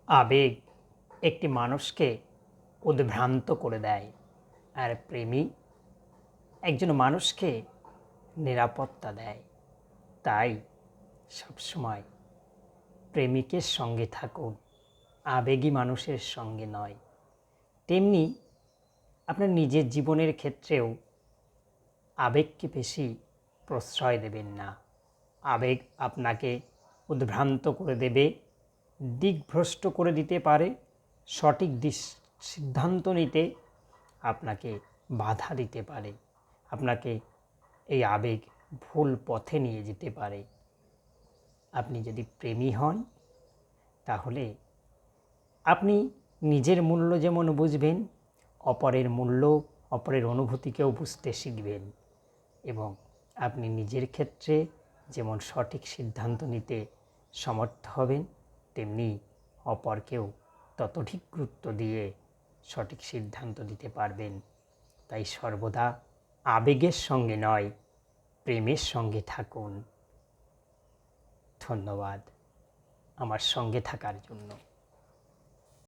আবেগ একটি মানুষকে উদ্ভ্রান্ত করে দেয়, আর প্রেমই একজন মানুষকে নিরাপত্তা দেয়। তাই সবসময় প্রেমিকের সঙ্গে থাকুন, আবেগী মানুষের সঙ্গে নয়। তেমনি আপনার নিজের জীবনের ক্ষেত্রেও আবেগকে বেশি প্রশ্রয় দেবেন না। আবেগ আপনাকে উদ্ভ্রান্ত করে দেবে, দিকভ্রষ্ট করে দিতে পারে, সঠিক সিদ্ধান্ত নিতে আপনাকে বাধা দিতে পারে, আপনাকে এই আবেগ ভুল পথে নিয়ে যেতে পারে। আপনি যদি প্রেমী হন তাহলে আপনি নিজের মূল্য যেমন বুঝবেন, অপরের মূল্য, অপরের অনুভূতিকেও বুঝতে শিখবেন, এবং আপনি নিজের ক্ষেত্রে যেমন সঠিক সিদ্ধান্ত নিতে সমর্থ হবেন, তেমনি অপরকেও ততোধিক গুরুত্ব দিয়ে সঠিক সিদ্ধান্ত দিতে পারবেন। তাই সর্বদা আবেগের সঙ্গে নয়, প্রেমের সঙ্গে থাকুন। ধন্যবাদ আমার সঙ্গে থাকার জন্য।